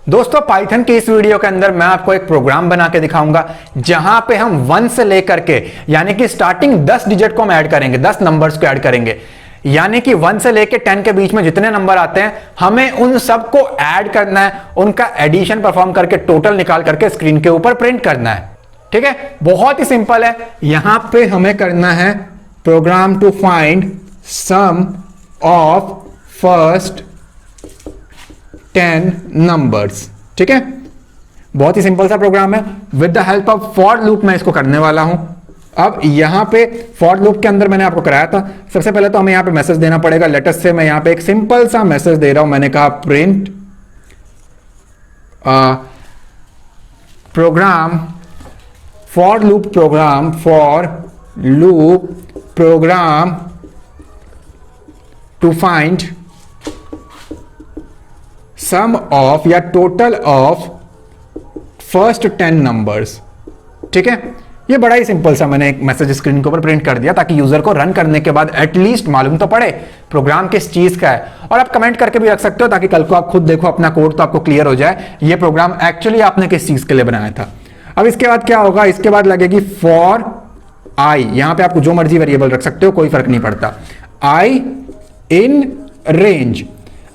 दोस्तों पाइथन के इस वीडियो के अंदर मैं आपको एक प्रोग्राम बना के दिखाऊंगा जहां पे हम 1 से लेकर के यानी कि स्टार्टिंग 10 डिजिट को हम ऐड करेंगे, 10 नंबर्स को ऐड करेंगे। यानी कि 1 से लेकर 10 के बीच में जितने नंबर आते हैं हमें उन सबको ऐड करना है, उनका एडिशन परफॉर्म करके टोटल निकाल करके स्क्रीन के ऊपर प्रिंट करना है। ठीक है, बहुत ही सिंपल है। यहां पे हमें करना है program to find sum of first 10 numbers. ठीक है, बहुत ही सिंपल सा प्रोग्राम है। With the help of for loop मैं इसको करने वाला हूं। अब यहां पे फॉर लूप के अंदर मैंने आपको कराया था। सबसे पहले तो हमें यहां पे मैसेज देना पड़ेगा। लेटेस्ट से मैं यहां पे एक सिंपल सा मैसेज दे रहा हूं। मैंने कहा print program for loop program to find sum of या टोटल ऑफ फर्स्ट 10 नंबर्स। ठीक है, ये बड़ा ही सिंपल सा मैंने एक मैसेज स्क्रीन के ऊपर प्रिंट कर दिया ताकि यूजर को रन करने के बाद एटलीस्ट मालूम तो पड़े प्रोग्राम किस चीज का है। और आप कमेंट करके भी रख सकते हो ताकि कल को आप खुद देखो अपना कोड तो आपको क्लियर हो जाए ये प्रोग्राम एक्चुअली आपने किस चीज के लिए बनाया था। अब इसके बाद क्या होगा, इसके बाद लगेगी फॉर आई। यहां पे आपको जो मर्जी वेरिएबल रख सकते हो, कोई फर्क नहीं पड़ता। आई इन रेंज,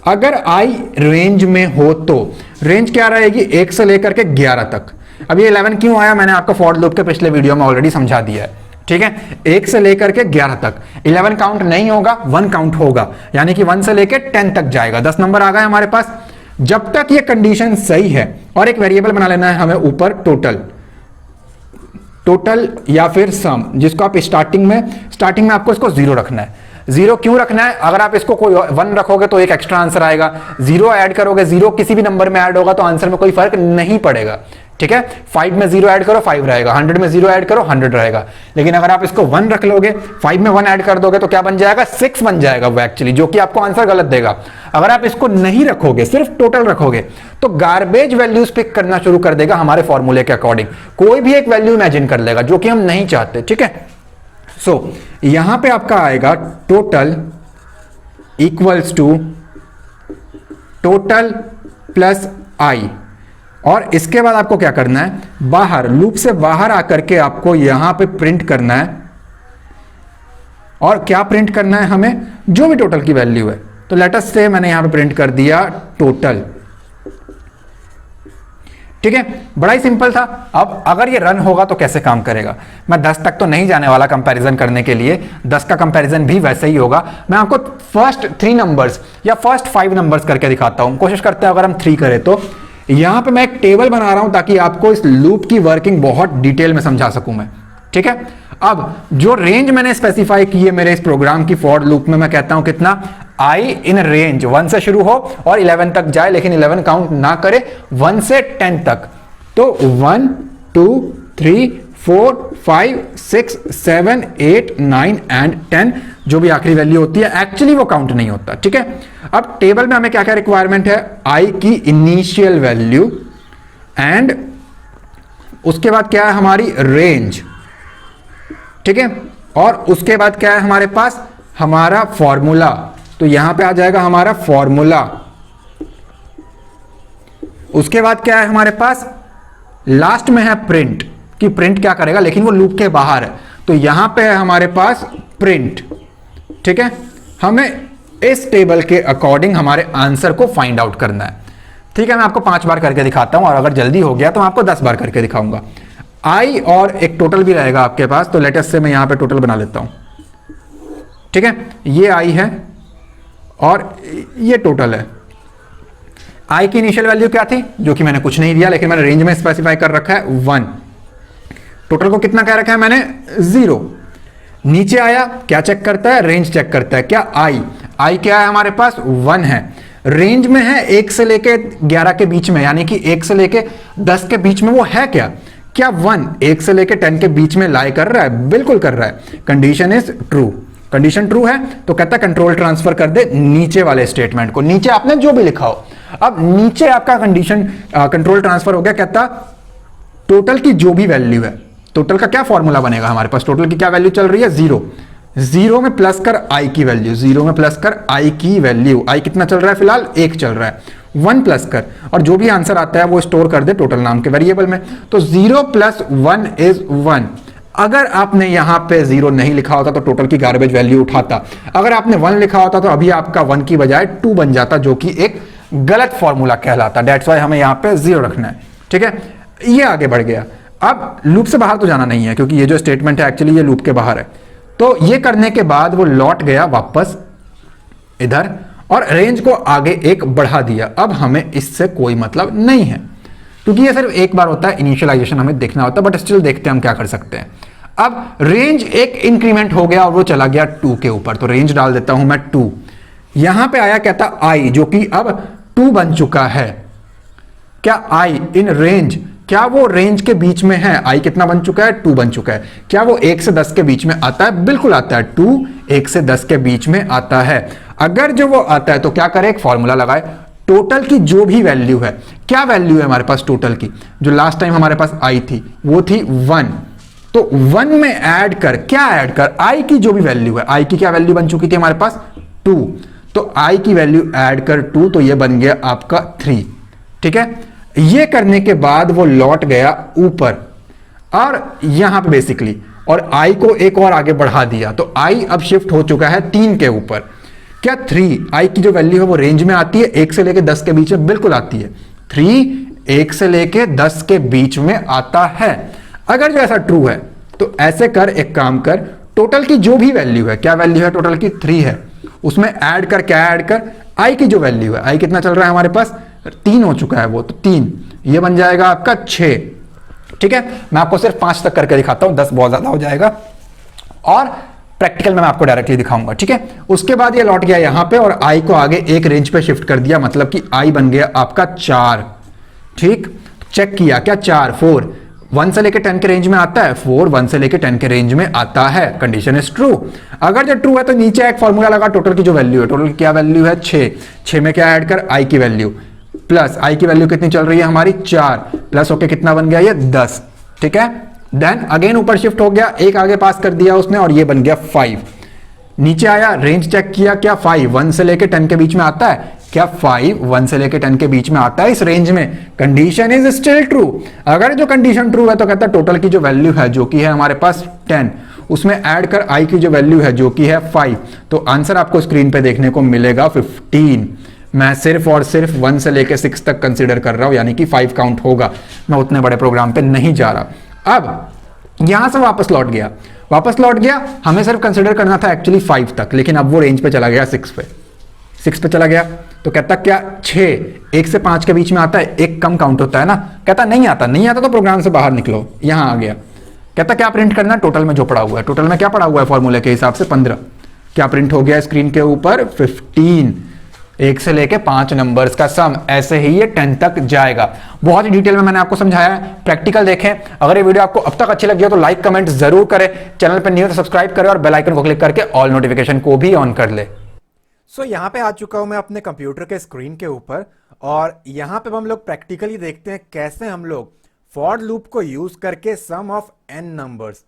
अगर आई रेंज में हो तो रेंज क्या रहेगी, 1 से लेकर के 11 तक। अब ये 11 क्यों आया मैंने आपको फॉर लूप के पिछले वीडियो में ऑलरेडी समझा दिया है। ठीक है, 1 से लेकर के 11 तक 11 काउंट नहीं होगा, 1 काउंट होगा, यानी कि 1 से लेकर 10 तक जाएगा। 10 नंबर आ गए हमारे पास। जब तक ये कंडीशन सही है, और एक वेरिएबल बना लेना है हमें ऊपर टोटल या फिर सम, जिसको आप स्टार्टिंग में आपको इसको 0 रखना है। 0 क्यों रखना है, अगर आप इसको कोई 1 रखोगे तो एक एक्स्ट्रा आंसर आएगा। 0 ऐड करोगे, 0 किसी भी नंबर में ऐड होगा तो आंसर में कोई फर्क नहीं पड़ेगा। ठीक है, 5 में 0 ऐड करो 5 रहेगा, 100 में 0 ऐड करो 100 रहेगा। लेकिन अगर आप इसको 1 रख लोगे, 5 में 1 ऐड कर दोगे तो क्या बन जाएगा, 6 बन जाएगा वो एक्चुअली, जो कि आपको आंसर गलत देगा। अगर आप इसको नहीं रखोगे, सिर्फ टोटल रखोगे, तो गार्बेज वैल्यूज पिक करना शुरू कर देगा हमारे फॉर्मूले के अकॉर्डिंग। कोई भी एक वैल्यू इमेजिन कर लेगा जो कि हम नहीं चाहते। ठीक है, सो यहां पे आपका आएगा total equals to total plus i. और इसके बाद आपको क्या करना है, बाहर लूप से बाहर आकर के आपको यहां पे प्रिंट करना है। और क्या प्रिंट करना है हमें, जो भी टोटल की वैल्यू है। तो लेटेस्ट से मैंने यहां पे प्रिंट कर दिया टोटल। ठीक है, बड़ा ही सिंपल था। अब अगर ये रन होगा तो कैसे काम करेगा, मैं 10 तक तो नहीं जाने वाला कंपैरिजन करने के लिए, 10 का कंपैरिजन भी वैसे ही होगा। मैं आपको फर्स्ट 3 नंबर्स या फर्स्ट 5 नंबर्स करके दिखाता हूं। कोशिश करते हैं अगर हम 3 करें तो। यहां पे मैं एक टेबल बना रहा हूं ताकि आपको इस लूप की वर्किंग बहुत डिटेल में समझा सकूं मैं। ठीक है, अब जो रेंज मैंने स्पेसिफाई की है मेरे इस प्रोग्राम की फॉर लूप में, मैं कहता हूं कितना, आई इन रेंज 1 से शुरू हो और 11 तक जाए, लेकिन 11 काउंट ना करे, 1 से 10 तक। तो 1 2 3 4 5 6 7 8 9 एंड 10, जो भी आखिरी वैल्यू होती है एक्चुअली वो काउंट नहीं होता। ठीक है, अब टेबल में हमें क्या क्या रिक्वायरमेंट है, आई की इनिशियल वैल्यू, एंड उसके बाद क्या है हमारी रेंज। ठीक है, और उसके बाद क्या है हमारे पास, हमारा फॉर्मूला। तो यहां पे आ जाएगा हमारा फॉर्मूला। उसके बाद क्या है हमारे पास, लास्ट में है प्रिंट, कि प्रिंट क्या करेगा, लेकिन वो लूप के बाहर है। तो यहां पे है हमारे पास प्रिंट। ठीक है, हमें इस टेबल के अकॉर्डिंग हमारे आंसर को फाइंड आउट करना है। ठीक है, मैं आपको 5 बार करके दिखाता हूं, और अगर जल्दी हो गया तो मैं आपको 10 बार करके दिखाऊंगा। आई और एक टोटल भी रहेगा आपके पास, तो लेटेस्ट से मैं यहां पे टोटल बना लेता हूं। ठीक है, ये आई है और ये टोटल है। आई की इनिशियल वैल्यू क्या थी, जो कि मैंने कुछ नहीं दिया, लेकिन मैंने रेंज में स्पेसिफाई कर रखा है 1। टोटल को कितना कह रखा है मैंने, 0। नीचे आया, क्या चेक करता है, रेंज चेक करता है। क्या आई क्या है हमारे पास, 1 है। रेंज में है 1 से लेके 11 के बीच में, यानी कि 1 से लेके 10 के बीच में वो है क्या 1 1 से लेके 10 के बीच में लाई कर रहा है, बिल्कुल कर रहा है। Condition is true, condition true है तो कहता है कंट्रोल ट्रांसफर कर दे नीचे वाले स्टेटमेंट को। नीचे आपने जो भी लिखा हो, अब नीचे आपका कंडीशन कंट्रोल ट्रांसफर हो गया। कहता टोटल की जो भी वैल्यू है, टोटल का क्या फॉर्मूला बनेगा हमारे पास, टोटल की क्या वैल्यू चल रही है, 0। 0 में प्लस कर आई की वैल्यू, 0 में प्लस कर आई की वैल्यू। आई कितना चल रहा है फिलहाल, 1 चल रहा है। 1 प्लस कर और जो भी आंसर आता है वो स्टोर कर दे टोटल नाम के वेरिएबल में। तो 0 + 1 इज 1। अगर आपने यहां पे 0 नहीं लिखा होता तो टोटल की गार्बेज वैल्यू उठाता, अगर आपने 1 लिखा होता तो अभी आपका 1 की बजाय 2 बन जाता, जो कि एक गलत फॉर्मूला कहलाता। डेट्स वाई हमें यहां पे 0 रखना है, ठीक है। ये आगे बढ़ गया। अब लूप से बाहर तो जाना नहीं है क्योंकि ये जो स्टेटमेंट है एक्चुअली ये लूप के बाहर है। तो ये करने के बाद वो लौट गया वापस इधर और रेंज को आगे एक बढ़ा दिया। अब हमें इससे कोई मतलब नहीं है क्योंकि ये सिर्फ एक बार होता है, इनिशियलाइजेशन हमें देखना होता है, बट स्टिल देखते हैं हम क्या कर सकते हैं। अब रेंज एक इंक्रीमेंट हो गया और वो चला गया 2 के ऊपर, तो रेंज डाल देता हूं मैं 2। यहां पे आया कहता आई, जो कि अब 2 बन चुका है। क्या आई इन रेंज, क्या वो रेंज के बीच में है? आई कितना बन चुका है? 2 बन चुका है। क्या वो 1 से 10 के बीच में आता है? बिल्कुल आता है। 2 1 से 10 के बीच में आता है। अगर जो वो आता है तो क्या करे? एक फॉर्मूला लगाए, टोटल की जो भी वैल्यू है, क्या वैल्यू है हमारे पास टोटल की? जो लास्ट टाइम हमारे पास आई थी वो थी 1। तो 1 में ऐड कर, क्या ऐड कर? आई की जो भी वैल्यू है, आई की क्या वैल्यू बन चुकी थी हमारे पास? 2। तो आई की वैल्यू ऐड कर 2, तो ये बन गया आपका 3, ठीक है। ये करने के बाद वो लौट गया ऊपर और यहां पे बेसिकली, और आई को एक और आगे बढ़ा दिया, तो आई अब शिफ्ट हो चुका है 3 के ऊपर। क्या 3 आई की जो वैल्यू है वो रेंज में आती है? 1 से लेके 10 के बीच में बिल्कुल आती है। 3 1 से लेके 10 के बीच में आता है। अगर जो ऐसा ट्रू है तो ऐसे कर, एक काम कर, टोटल की जो भी वैल्यू है, क्या वैल्यू है टोटल की? 3 है, उसमें ऐड कर, क्या ऐड कर? आई की जो वैल्यू है, आई कितना चल रहा है हमारे पास? 3 हो चुका है वो, तो 3, ये बन जाएगा आपका 6, ठीक है। मैं आपको सिर्फ 5 तक करके दिखाता हूं, 10 बहुत ज्यादा हो जाएगा और प्रैक्टिकल में मैं आपको डायरेक्टली दिखाऊंगा, ठीक है। उसके बाद ये लौट गया यहां पे और आई को आगे एक रेंज पे शिफ्ट कर दिया, मतलब कि आई बन गया आपका 4, ठीक। चेक किया, क्या 4 4 1 से लेके 10 के रेंज में आता है? 4 1 से लेके 10 के रेंज में आता है। Condition is true. अगर जो ट्रू है तो नीचे एक फॉर्मूला लगा, टोटल की जो वैल्यू है, टोटल की क्या वैल्यू है? 6। 6 में क्या ऐड कर? आई की वैल्यू प्लस, आई की वैल्यू कितनी चल रही है हमारी? 4 प्लस होके कितना बन गया ये? 10, ठीक है। देन अगेन ऊपर शिफ्ट हो गया, एक आगे पास कर दिया उसने और ये बन गया 5। नीचे आया, रेंज चेक किया, क्या 5 1 से लेके 10 के बीच में आता है? क्या 5 1 से लेके 10 के बीच में आता है इस रेंज में? Condition is still true. अगर जो कंडीशन ट्रू है तो कहता है टोटल की जो वैल्यू है, जो कि है हमारे पास 10, उसमें ऐड कर आई की जो वैल्यू है, जो कि है 5, तो आंसर आपको स्क्रीन पे देखने को मिलेगा 15। मैं सिर्फ और सिर्फ 1 से लेके 6 तक कंसीडर कर रहा हूं, यानी कि 5 काउंट होगा, मैं उतने बड़े प्रोग्राम पे नहीं जा रहा। अब यहां से वापस लौट गया, हमें सिर्फ कंसीडर करना था एक्चुअली 5 तक, लेकिन अब वो रेंज पे चला गया 6 पे चला गया। तो कहता क्या 6 1 से 5 के बीच में आता है? एक कम काउंट होता है ना। कहता नहीं आता तो प्रोग्राम से बाहर निकलो, यहां आ गया। कहता क्या प्रिंट करना? टोटल में जो पड़ा हुआ है, टोटल में क्या पड़ा हुआ है फॉर्मूले के हिसाब से? 15। क्या प्रिंट हो गया स्क्रीन के ऊपर? 15। 1 से लेके 5 नंबर्स का सम, ऐसे ही ये 10 तक जाएगा। बहुत ही डिटेल में मैंने आपको समझाया है, प्रैक्टिकल देखें। अगर ये वीडियो आपको अब तक अच्छी लगी हो तो लाइक कमेंट जरूर करें, चैनल पर न्यू हो तो सब्सक्राइब करें और बेल आइकन को क्लिक करके ऑल नोटिफिकेशन को भी ऑन कर ले। सो यहां पे आ चुका हूं मैं अपने कंप्यूटर के स्क्रीन के ऊपर और यहां पे हम लोग प्रैक्टिकली देखते हैं कैसे हम लोग फॉर लूप को यूज करके सम ऑफ n नंबर्स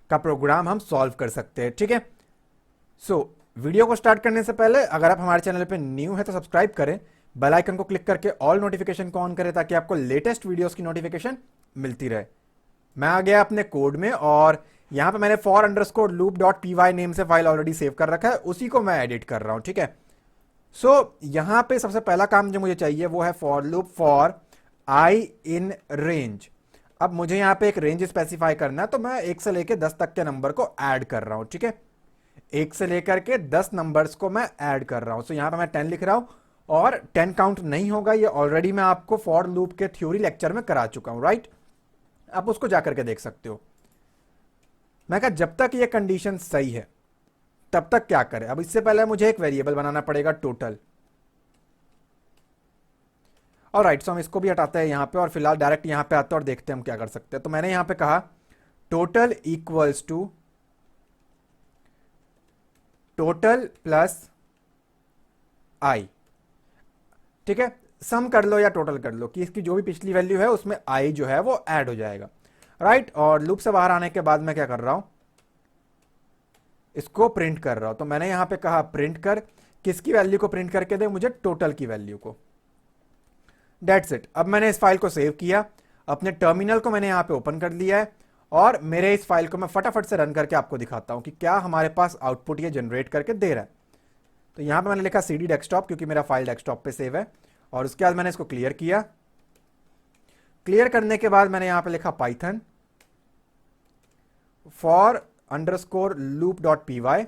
का प्रोग्राम हम सॉल्व कर सकते हैं, ठीक है। सो वीडियो को स्टार्ट करने से पहले अगर आप हमारे चैनल पे न्यू है तो सब्सक्राइब करें, बेल आइकन को क्लिक करके ऑल नोटिफिकेशन को ऑन करें ताकि आपको लेटेस्ट वीडियोस की नोटिफिकेशन मिलती रहे। मैं आ गया अपने कोड में और यहां पे मैंने for_loop.py नेम से फाइल ऑलरेडी सेव कर रखा है, उसी को मैं एडिट कर रहा हूं, ठीक है। सो यहां पे सबसे पहला काम जो मुझे चाहिए वो है for loop for I in range. अब मुझे यहां पे एक रेंज स्पेसिफाई करना है, तो मैं 1 से लेकर 10 तक के नंबर को ऐड कर रहा हूं, ठीक है। 1 से लेकर के 10 नंबर्स को मैं ऐड कर रहा हूं। सो यहां पे मैं 10 लिख रहा हूं और 10 काउंट नहीं होगा, ये ऑलरेडी मैं आपको फॉर लूप के थ्योरी लेक्चर में करा चुका हूं, राइट। आप उसको जाकर के देख सकते हो। मैं कहा जब तक ये कंडीशन सही है तब तक क्या करें। अब इससे पहले मुझे एक वेरिएबल बनाना पड़ेगा टोटल। ऑलराइट, सो हम इसको भी हटाते हैं यहां पे और फिलहाल डायरेक्ट यहां पे आते हैं और देखते हैं हम क्या कर सकते हैं। तो मैंने यहां पे कहा total equals to total plus i, ठीक है। सम कर लो या टोटल कर लो कि इसकी जो भी पिछली वैल्यू है उसमें आई जो है वो ऐड हो जाएगा, राइट। और लूप से बाहर आने के बाद मैं क्या कर रहा हूं, इसको प्रिंट कर रहा हूं। तो मैंने यहां पे कहा प्रिंट कर, किसकी वैल्यू को प्रिंट करके दे? मुझे टोटल की वैल्यू को। That's it. अब मैंने इस फाइल को सेव किया, अपने टर्मिनल को मैंने यहाँ पे ओपन कर लिया है और मेरे इस फाइल को मैं फटाफट से रन करके आपको दिखाता हूँ कि क्या हमारे पास आउटपुट ये जनरेट करके दे रहा है। तो यहाँ पे मैंने लिखा CD डेस्कटॉप क्योंकि मेरा फाइल डेस्कटॉप पे सेव है, और उसके बाद मैंने इसको क्लियर किया। क्लियर करने के बाद मैंने यहाँ पे लिखा Python for underscore loop dot P Y.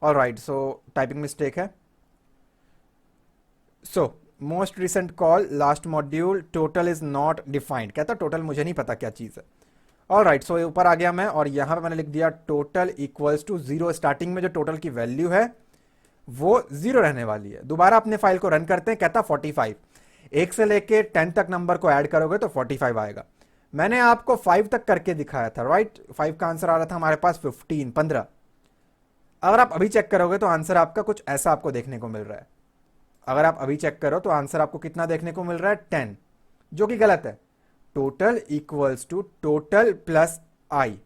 All right, so typing mistake है। So most recent call last module total is not defined, कहता टोटल मुझे नहीं पता क्या चीज है। ऑल राइट, सो ऊपर आ गया मैं और यहां पे मैंने लिख दिया टोटल इक्वल्स टू 0। स्टार्टिंग में जो टोटल की वैल्यू है वो 0 रहने वाली है। दोबारा अपने फाइल को रन करते हैं, कहता 45। 1 से लेके 10 तक नंबर को ऐड करोगे तो 45 आएगा। मैंने आपको 5 तक करके दिखाया था, राइट। 5 का आंसर आ रहा था हमारे पास 15। अगर आप अभी चेक करोगे तो आंसर आपका कुछ ऐसा आपको देखने को मिल रहा है। अगर आप अभी चेक करो तो आंसर आपको कितना देखने को मिल रहा है, 10, जो कि गलत है। Total equals to total plus i.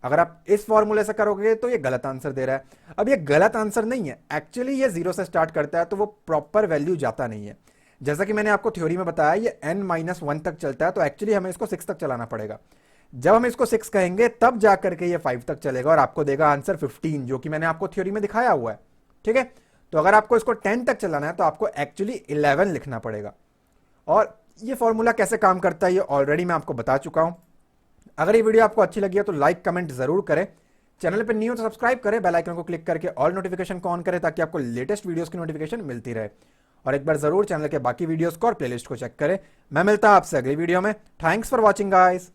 अगर आप इस फॉर्मूले से करोगे तो ये गलत आंसर दे रहा है। अब ये गलत आंसर नहीं है, एक्चुअली ये 0 से स्टार्ट करता है तो वो प्रॉपर वैल्यू जाता नहीं है। जैसा कि मैंने आपको थ्योरी में बताया ये n-1 तक चलता है, तो एक्चुअली हमें इसको 6 तक चलाना पड़ेगा। जब हम इसको 6 कहेंगे तब जा करके ये 5 तक चलेगा और आपको देगा आंसर 15, जो कि मैंने आपको थ्योरी में दिखाया हुआ है। ठीक है, तो अगर आपको इसको 10 तक चलाना है तो आपको एक्चुअली 11 लिखना पड़ेगा। और ये फॉर्मूला कैसे काम करता है ये ऑलरेडी मैं आपको बता चुका हूं। अगर ये वीडियो आपको अच्छी लगी है तो लाइक कमेंट जरूर करें। चैनल पे न्यू हो तो सब्सक्राइब करें, बेल आइकन को क्लिक करके ऑल नोटिफिकेशन को ऑन करें ताकि आपको लेटेस्ट वीडियोस की नोटिफिकेशन मिलती रहे। और एक बार जरूर चैनल के बाकी वीडियोस को और प्लेलिस्ट को चेक करें। मैं मिलता हूं आपसे अगली वीडियो में। Thanks for watching guys.